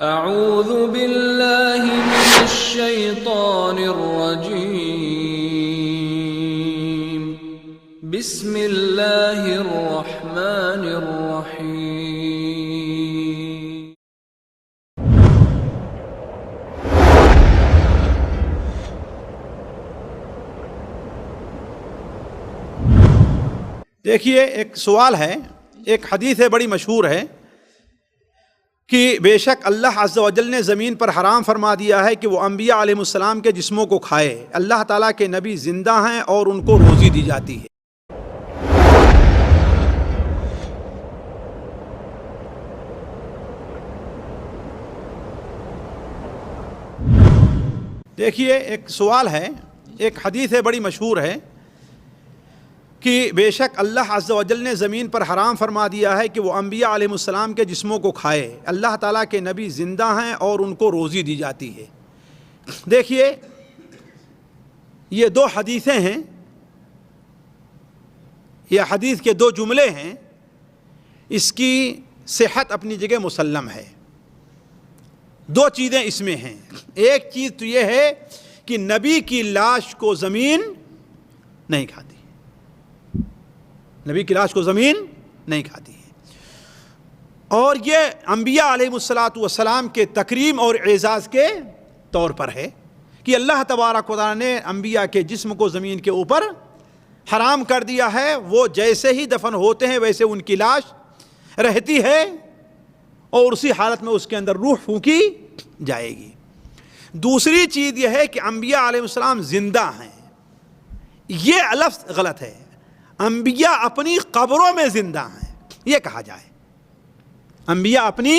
اعوذ باللہ من الشیطان الرجیم بسم اللہ الرحمن الرحیم۔ دیکھیے، ایک سوال ہے، ایک حدیث ہے بڑی مشہور ہے کہ بے شک اللہ عز و جل نے زمین پر حرام فرما دیا ہے کہ وہ انبیاء علیہ السلام کے جسموں کو کھائے۔ اللہ تعالیٰ کے نبی زندہ ہیں اور ان کو روزی دی جاتی ہے۔ دیکھیے، ایک سوال ہے، ایک حدیث ہے بڑی مشہور ہے کہ بے شک اللہ عز و جل نے زمین پر حرام فرما دیا ہے کہ وہ انبیاء علیہ السلام کے جسموں کو کھائے۔ اللہ تعالیٰ کے نبی زندہ ہیں اور ان کو روزی دی جاتی ہے۔ دیکھیے، یہ دو حدیثیں ہیں، یہ حدیث کے دو جملے ہیں، اس کی صحت اپنی جگہ مسلم ہے۔ دو چیزیں اس میں ہیں۔ ایک چیز تو یہ ہے کہ نبی کی لاش کو زمین نہیں کھاتی، نبی کی لاش کو زمین نہیں کھاتی ہے، اور یہ انبیاء علیہ السلام کے تکریم اور اعزاز کے طور پر ہے کہ اللہ تبارک و تعالیٰ نے انبیاء کے جسم کو زمین کے اوپر حرام کر دیا ہے۔ وہ جیسے ہی دفن ہوتے ہیں ویسے ان کی لاش رہتی ہے اور اسی حالت میں اس کے اندر روح پھونکی جائے گی۔ دوسری چیز یہ ہے کہ انبیاء علیہ السلام زندہ ہیں۔ یہ لفظ غلط ہے، انبیاء اپنی قبروں میں زندہ ہیں، یہ کہا جائے انبیاء اپنی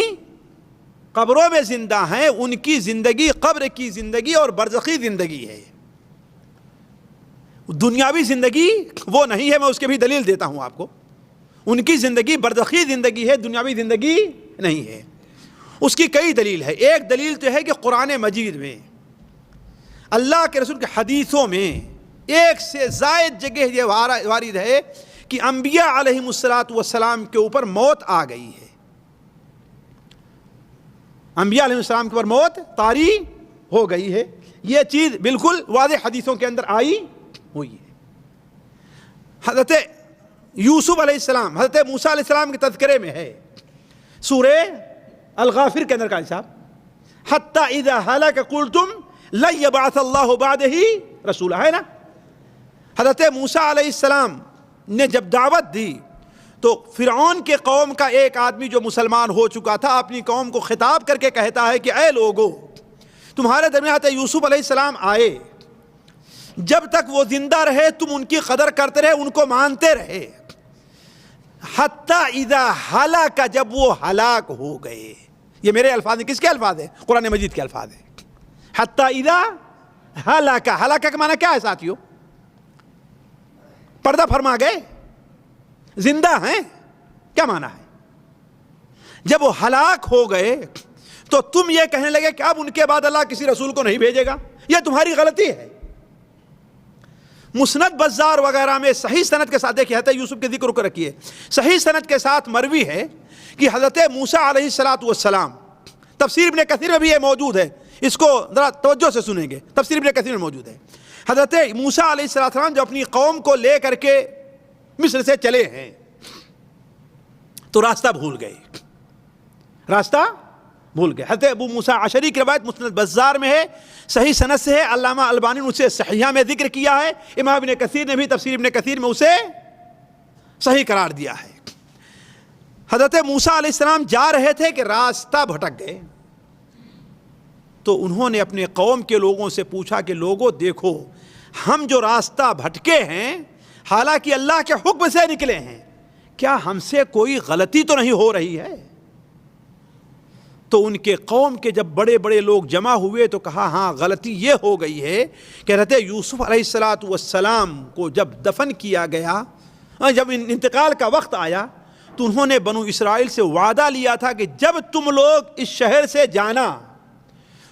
قبروں میں زندہ ہیں۔ ان کی زندگی قبر کی زندگی اور برزخی زندگی ہے، دنیاوی زندگی وہ نہیں ہے۔ میں اس کی بھی دلیل دیتا ہوں آپ کو۔ ان کی زندگی برزخی زندگی ہے، دنیاوی زندگی نہیں ہے۔ اس کی کئی دلیل ہے۔ ایک دلیل تو ہے کہ قرآن مجید میں اللہ کے رسول کے حدیثوں میں ایک سے زائد جگہ یہ وارد ہے کہ انبیاء علیہ السلام کے اوپر موت آ گئی ہے، انبیاء علیہ السلام کے اوپر موت طاری ہو گئی ہے۔ یہ چیز بالکل واضح حدیثوں کے اندر آئی ہوئی ہے۔ حضرت یوسف علیہ السلام، حضرت موسیٰ علیہ السلام کے تذکرے میں ہے، سورہ الغافر کے اندر کا حساب، حتی اذا ہلک قلتم لن یبعث اللہ بعدہ رسولہ، ہے نا۔ حضرت موسیٰ علیہ السلام نے جب دعوت دی تو فرعون کے قوم کا ایک آدمی جو مسلمان ہو چکا تھا اپنی قوم کو خطاب کر کے کہتا ہے کہ اے لوگو، تمہارے درمیان حضرت یوسف علیہ السلام آئے، جب تک وہ زندہ رہے تم ان کی قدر کرتے رہے، ان کو مانتے رہے، حتی اذا ہلاک، جب وہ ہلاک ہو گئے۔ یہ میرے الفاظ ہیں، کس کے الفاظ ہیں؟ قرآن مجید کے الفاظ ہیں۔ حتی اذا ہلاک، ہلاک کا معنی کیا ہے ساتھیو؟ پردہ فرما گئے، زندہ ہیں، کیا معنی ہے؟ جب وہ ہلاک ہو گئے تو تم یہ کہنے لگے کہ اب ان کے بعد اللہ کسی رسول کو نہیں بھیجے گا۔ یہ تمہاری غلطی ہے۔ مسند بزار وغیرہ میں صحیح سند کے ساتھ، دیکھیے حضرت یوسف کے ذکر کو رکھیے، صحیح سند کے ساتھ مروی ہے کہ حضرت موسیٰ علیہ السلام، تفسیر ابن کثیر میں بھی یہ موجود ہے، اس کو ذرا توجہ سے سنیں گے، تفسیر ابن کثیر میں موجود ہے۔ حضرت موسیٰ علیہ السلام جو اپنی قوم کو لے کر کے مصر سے چلے ہیں تو راستہ بھول گئے، راستہ بھول گئے۔ حضرت ابو موسیٰ اشعری کی روایت مسند بزار میں ہے، صحیح سند سے ہے، علامہ البانی نے اسے صحیحہ میں ذکر کیا ہے، امام ابن کثیر نے بھی تفسیر ابن کثیر میں اسے صحیح قرار دیا ہے۔ حضرت موسیٰ علیہ السلام جا رہے تھے کہ راستہ بھٹک گئے، تو انہوں نے اپنے قوم کے لوگوں سے پوچھا کہ لوگوں دیکھو، ہم جو راستہ بھٹکے ہیں حالانکہ اللہ کے حکم سے نکلے ہیں، کیا ہم سے کوئی غلطی تو نہیں ہو رہی ہے؟ تو ان کے قوم کے جب بڑے بڑے لوگ جمع ہوئے تو کہا ہاں غلطی یہ ہو گئی ہے کہ حضرت یوسف علیہ السلام کو جب دفن کیا گیا، جب انتقال کا وقت آیا تو انہوں نے بنو اسرائیل سے وعدہ لیا تھا کہ جب تم لوگ اس شہر سے جانا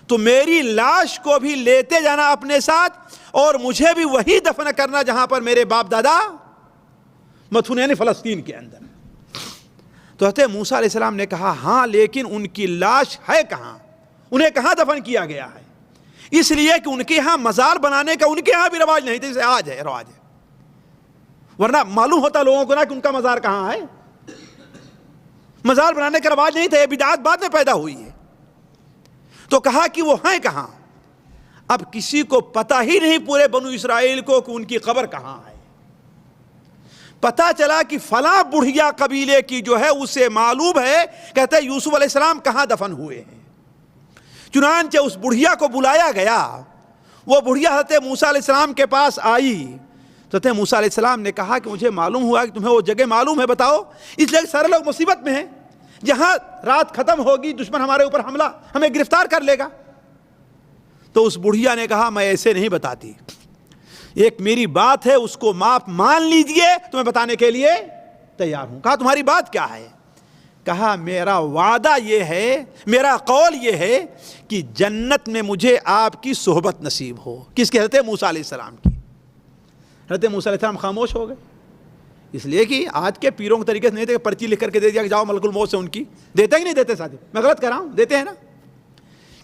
تو میری لاش کو بھی لیتے جانا اپنے ساتھ، اور مجھے بھی وہی دفن کرنا جہاں پر میرے باپ دادا مدفون، یعنی فلسطین کے اندر۔ تو حضرت موسیٰ علیہ السلام نے کہا ہاں لیکن ان کی لاش ہے کہاں، انہیں کہاں دفن کیا گیا ہے؟ اس لیے کہ ان کے یہاں مزار بنانے کا ان کے یہاں بھی رواج نہیں تھا جیسے آج ہے رواج ہے، ورنہ معلوم ہوتا لوگوں کو نا کہ ان کا مزار کہاں ہے. مزار بنانے کا رواج نہیں تھا، یہ بدعت بعد میں پیدا ہوئی ہے. تو کہا کہ وہ ہیں کہاں؟ اب کسی کو پتہ ہی نہیں پورے بنو اسرائیل کو کہ ان کی قبر کہاں ہے. پتہ چلا کہ فلاں بڑھیا قبیلے کی جو ہے اسے معلوم ہے، کہتے ہیں یوسف علیہ السلام کہاں دفن ہوئے ہیں. چنانچہ اس بڑھیا کو بلایا گیا. وہ بڑھیا حضرت موسیٰ علیہ السلام کے پاس آئی. حضرت موسیٰ علیہ السلام نے کہا کہ مجھے معلوم ہوا کہ تمہیں وہ جگہ معلوم ہے، بتاؤ. اس لیے سارے لوگ مصیبت میں ہیں، جہاں رات ختم ہوگی دشمن ہمارے اوپر حملہ ہمیں گرفتار کر لے گا. تو اس بڑھیا نے کہا میں ایسے نہیں بتاتی، ایک میری بات ہے اس کو مان لیجئے، تمہیں بتانے کے لیے تیار ہوں. کہا تمہاری بات کیا ہے؟ کہا میرا وعدہ یہ ہے، میرا قول یہ ہے کہ جنت میں مجھے آپ کی صحبت نصیب ہو. کس کی؟ حضرت موسیٰ علیہ السلام کی. حضرت موسیٰ علیہ السلام خاموش ہو گئے، اس لیے کہ آج کے پیروں کے طریقے سے نہیں تھے کہ پرچی لکھ کر کے دے دیا کہ جاؤ ملک الموت سے ان کی. دیتے ہی نہیں دیتے ساتھی، میں غلط کر رہا ہوں؟ دیتے ہیں نا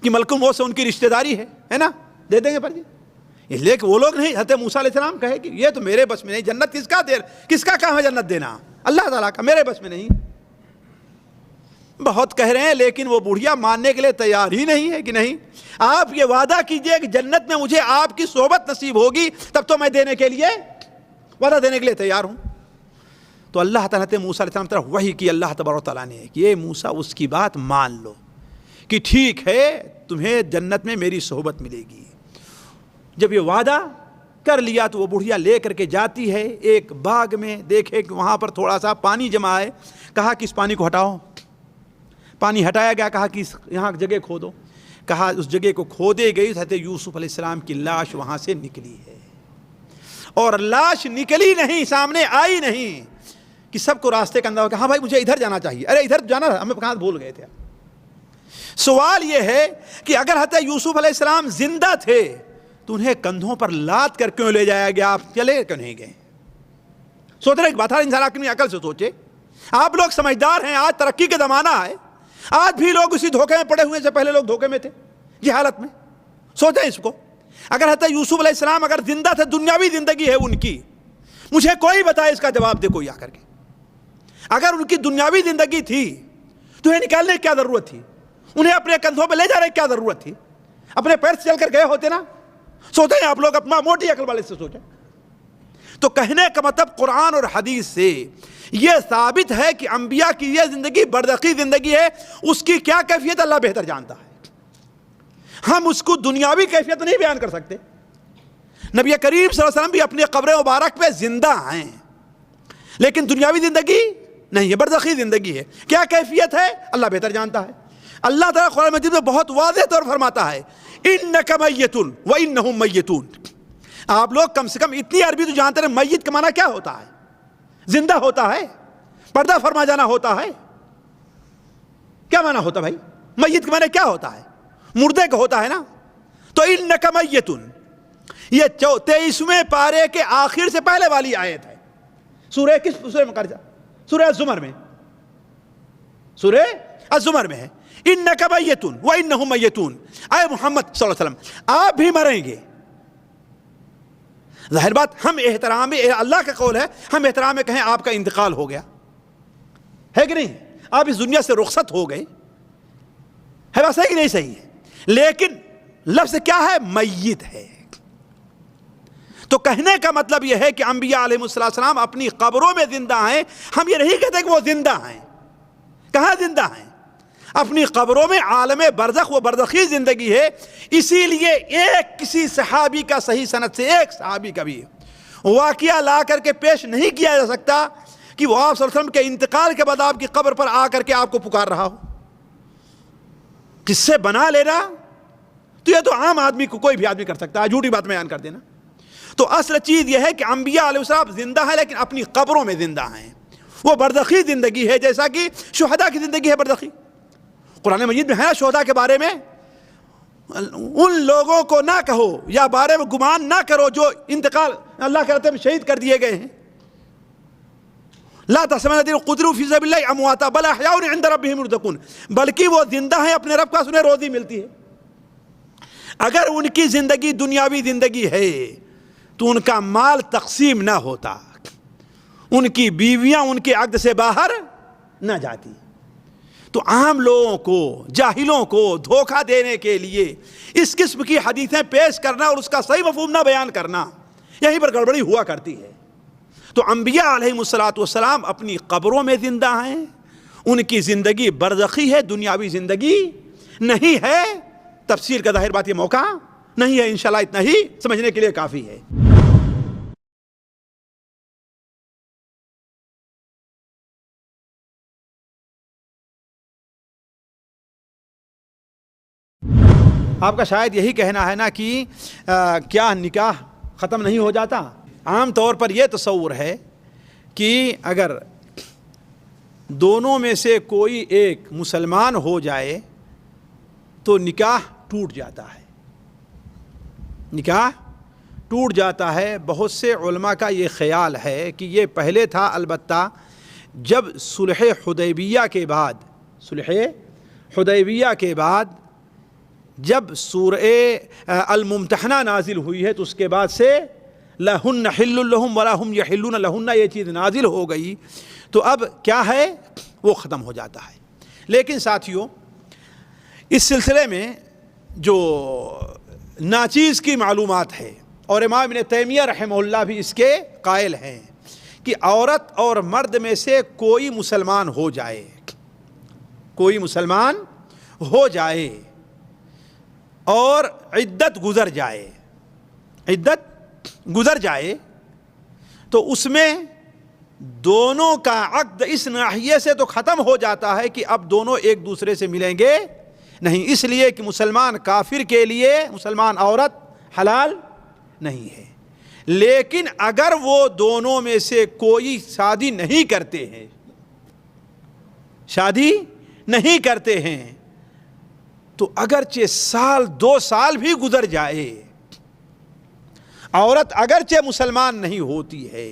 کہ ملک الموت سے ان کی رشتہ داری ہے نا، دے دیں گے پرچی. اس لیے کہ وہ لوگ نہیں. حضرت موسیٰ علیہ السلام کہے کہ یہ تو میرے بس میں نہیں، جنت کس کا کام ہے جنت دینا؟ اللہ تعالیٰ کا، میرے بس میں نہیں. بہت کہہ رہے ہیں لیکن وہ بڑھیا ماننے کے لیے تیار ہی نہیں ہے کہ نہیں آپ یہ وعدہ کیجئے کہ جنت میں مجھے آپ کی صحبت نصیب ہوگی تب تو میں دینے کے لیے وعدہ دینے کے لیے تیار ہوں. تو اللہ تعالیٰ نے موسیٰ علیہ السلام طرف وحی کی اللہ تبارک و تعالیٰ نے کہ یہ موسیٰ اس کی بات مان لو کہ ٹھیک ہے تمہیں جنت میں میری صحبت ملے گی. جب یہ وعدہ کر لیا تو وہ بڑھیا لے کر کے جاتی ہے ایک باغ میں. دیکھے کہ وہاں پر تھوڑا سا پانی جمع ہے. کہا کہ اس پانی کو ہٹاؤ. پانی ہٹایا گیا. کہا کہ یہاں جگہ کھودو. کہا اس جگہ کو کھودے گئی. حضرت یوسف علیہ السلام کی لاش وہاں سے نکلی ہے. اور لاش نکلی نہیں، سامنے آئی نہیں کہ سب کو راستے کا اندازہ ہو کہ ہاں بھائی مجھے ادھر جانا چاہیے. ارے ادھر جانا تھا، ہمیں کہاں بھول گئے تھے. سوال یہ ہے کہ اگر حضرت یوسف علیہ السلام زندہ تھے تو انہیں کندھوں پر لاد کر کیوں لے جایا گیا؟ آپ چلے کیوں نہیں گئے؟ سوچ رہے ایک بات، ہر انسان اپنی عقل سے سوچے. آپ لوگ سمجھدار ہیں، آج ترقی کا زمانہ ہے، آج بھی لوگ اسی دھوکے میں پڑے ہوئے سے پہلے لوگ دھوکے میں تھے یہ حالت میں. سوچیں اس کو. اگر حضرت یوسف علیہ السلام اگر زندہ تھے، دنیاوی زندگی ہے ان کی، مجھے کوئی بتائے اس کا جواب دے کوئی آ کر کے. اگر ان کی دنیاوی زندگی تھی تو انہیں نکالنے کی کیا ضرورت تھی؟ انہیں اپنے کندھوں پہ لے جانے کی کیا ضرورت تھی؟ اپنے پیر سے چل کر گئے ہوتے نا. سوچیں آپ لوگ اپنا موٹی عقل والے سے سوچیں. تو کہنے کا مطلب قرآن اور حدیث سے یہ ثابت ہے کہ انبیاء کی یہ زندگی برزخی زندگی ہے. اس کی کیا کیفیت اللہ بہتر جانتا ہے. ہم اس کو دنیاوی کیفیت نہیں بیان کر سکتے. نبی کریم صلی اللہ علیہ وسلم بھی اپنی قبر مبارک پہ زندہ ہیں لیکن دنیاوی زندگی نہیں ہے، برزخی زندگی ہے. کیا کیفیت ہے اللہ بہتر جانتا ہے. اللہ تعالیٰ قرآن مجید میں بہت واضح طور پر فرماتا ہے انک میت وانہم میتون. آپ لوگ کم سے کم اتنی عربی تو جانتے ہیں میت کا معنی کیا ہوتا ہے؟ زندہ ہوتا ہے، پردہ فرما جانا ہوتا ہے. کیا معنی ہوتا بھائی؟ میت کا معنی کیا ہوتا ہے؟ مردے کا ہوتا ہے نا. تو انک میتون یہ 23ویں پارے کے آخر سے پہلے والی آیت ہے. سورہ کس سورہ میں قرضہ؟ سورہ الزمر میں. سورہ الزمر میں ہے انک میتون وانہم میتون. اے محمد صلی اللہ علیہ وسلم آپ بھی مریں گے. ظاہر بات ہم احترام، اللہ کا قول ہے، ہم احترام میں کہیں آپ کا انتقال ہو گیا ہے کہ نہیں، آپ اس دنیا سے رخصت ہو گئے ہے. بات صحیح کہ نہیں صحیح ہے؟ لیکن لفظ کیا ہے؟ میت ہے. تو کہنے کا مطلب یہ ہے کہ انبیاء علیہ السلام اپنی قبروں میں زندہ ہیں. ہم یہ نہیں کہتے کہ وہ زندہ ہیں. کہاں زندہ ہیں؟ اپنی قبروں میں. عالم برزخ وہ برزخی زندگی ہے. اسی لیے ایک کسی صحابی کا صحیح سند سے ایک صحابی کا بھی واقعہ لا کر کے پیش نہیں کیا جا سکتا کہ وہ آپ صلی اللہ علیہ وسلم کے انتقال کے بعد آپ کی قبر پر آ کر کے آپ کو پکار رہا ہو. کس سے بنا لینا تو یہ تو عام آدمی کو کوئی بھی آدمی کر سکتا ہے، جھوٹی بات بیان کر دینا. تو اصل چیز یہ ہے کہ انبیاء علیہ السلام زندہ ہیں لیکن اپنی قبروں میں زندہ ہیں. وہ برزخی زندگی ہے جیسا کہ شہداء کی زندگی ہے برزخی. قرآن مجید میں ہے نا شہداء کے بارے میں ان لوگوں کو نہ کہو یا بارے میں گمان نہ کرو جو انتقال اللہ کے راستے میں شہید کر دیے گئے ہیں. لا تحسبن الذين قتلوا في سبيل الله امواتا بل احياء عند ربهم يرزقون، بلکہ وہ زندہ ہیں، اپنے رب کا انہیں روزی ملتی ہے۔ اگر ان کی زندگی دنیاوی زندگی ہے تو ان کا مال تقسیم نہ ہوتا، ان کی بیویاں ان کے عقد سے باہر نہ جاتی۔ تو عام لوگوں کو، جاہلوں کو دھوکہ دینے کے لیے اس قسم کی حدیثیں پیش کرنا اور اس کا صحیح مفہوم نہ بیان کرنا، یہیں پر گڑبڑی ہوا کرتی ہے۔ تو انبیاء علیہم السلام اپنی قبروں میں زندہ ہیں، ان کی زندگی برزخی ہے، دنیاوی زندگی نہیں ہے۔ تفسیر کا ظاہر بات یہ موقع نہیں ہے، انشاءاللہ اتنا ہی سمجھنے کے لیے کافی ہے۔ آپ کا شاید یہی کہنا ہے نا کہ کیا نکاح ختم نہیں ہو جاتا؟ عام طور پر یہ تصور ہے کہ اگر دونوں میں سے کوئی ایک مسلمان ہو جائے تو نکاح ٹوٹ جاتا ہے، نکاح ٹوٹ جاتا ہے۔ بہت سے علماء کا یہ خیال ہے کہ یہ پہلے تھا، البتہ جب صلح حدیبیہ کے بعد جب سورہ الممتحنہ نازل ہوئی ہے تو اس کے بعد سے لہن حل لہم ولا ہم یحلون لہن یہ چیز نازل ہو گئی، تو اب کیا ہے وہ ختم ہو جاتا ہے۔ لیکن ساتھیوں، اس سلسلے میں جو ناچیز کی معلومات ہے، اور امام ابن تیمیہ رحمہ اللہ بھی اس کے قائل ہیں کہ عورت اور مرد میں سے کوئی مسلمان ہو جائے اور عدت گزر جائے تو اس میں دونوں کا عقد اس ناحیے سے تو ختم ہو جاتا ہے کہ اب دونوں ایک دوسرے سے ملیں گے نہیں، اس لیے کہ مسلمان کافر کے لیے مسلمان عورت حلال نہیں ہے۔ لیکن اگر وہ دونوں میں سے کوئی شادی نہیں کرتے ہیں تو اگرچہ سال 2 سال بھی گزر جائے، عورت اگرچہ مسلمان نہیں ہوتی ہے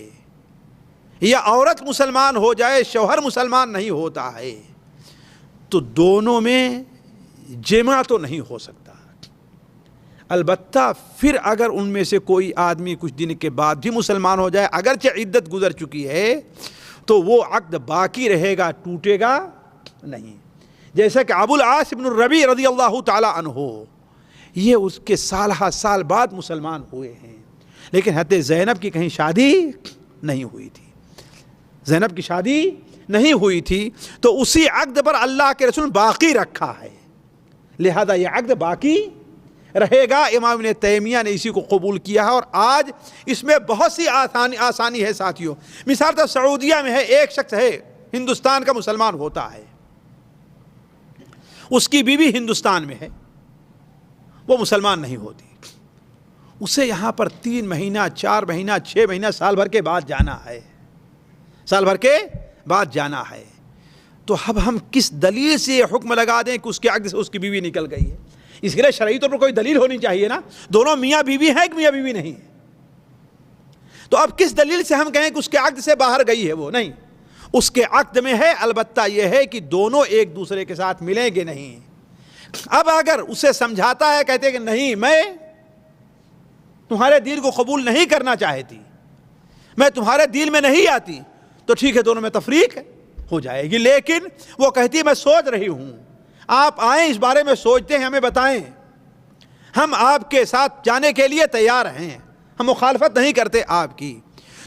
یا عورت مسلمان ہو جائے شوہر مسلمان نہیں ہوتا ہے، تو دونوں میں جمع تو نہیں ہو سکتا۔ البتہ پھر اگر ان میں سے کوئی آدمی کچھ دن کے بعد بھی مسلمان ہو جائے، اگرچہ عدت گزر چکی ہے، تو وہ عقد باقی رہے گا، ٹوٹے گا نہیں۔ جیسا کہ ابو العاص بن الربیع رضی اللہ تعالی عنہ، یہ اس کے سال بعد مسلمان ہوئے ہیں، لیکن حضرت زینب کی کہیں شادی نہیں ہوئی تھی، زینب کی شادی نہیں ہوئی تھی، تو اسی عقد پر اللہ کے رسول باقی رکھا ہے، لہذا یہ عقد باقی رہے گا۔ امام ابن تیمیہ نے اسی کو قبول کیا ہے، اور آج اس میں بہت سی آسانی ہے ساتھیوں۔ مثال تو سعودیہ میں ہے، ایک شخص ہے ہندوستان کا مسلمان ہوتا ہے، اس کی بیوی ہندوستان میں ہے، وہ مسلمان نہیں ہوتی، اسے یہاں پر 3 مہینہ 4 مہینہ 6 مہینہ سال بھر کے بعد جانا ہے، تو اب ہم کس دلیل سے یہ حکم لگا دیں کہ اس کے عقد سے اس کی بیوی نکل گئی ہے؟ اس کے لیے شرعی طور پر کوئی دلیل ہونی چاہیے نا، دونوں میاں بیوی ہیں کہ میاں بیوی نہیں ہے، تو اب کس دلیل سے ہم کہیں کہ اس کے عقد سے باہر گئی ہے؟ وہ نہیں، اس کے عقد میں ہے، البتہ یہ ہے کہ دونوں ایک دوسرے کے ساتھ ملیں گے نہیں۔ اب اگر اسے سمجھاتا ہے، کہتے کہ نہیں میں تمہارے دین کو قبول نہیں کرنا چاہتی، میں تمہارے دین میں نہیں آتی، تو ٹھیک ہے، دونوں میں تفریق ہو جائے گی۔ لیکن وہ کہتی ہے میں سوچ رہی ہوں، آپ آئیں، اس بارے میں سوچتے ہیں، ہمیں بتائیں، ہم آپ کے ساتھ جانے کے لیے تیار ہیں، ہم مخالفت نہیں کرتے آپ کی،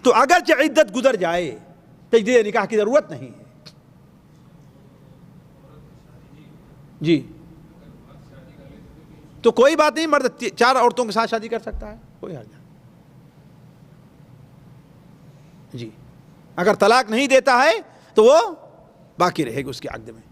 تو اگرچہ عدت گزر جائے تجدید نکاح کی ضرورت نہیں ہے۔ جی، تو کوئی بات نہیں، مرد 4 عورتوں کے ساتھ شادی کر سکتا ہے، کوئی حرج نہیں۔ جی، اگر طلاق نہیں دیتا ہے تو وہ باقی رہے گی اس کے عقد میں۔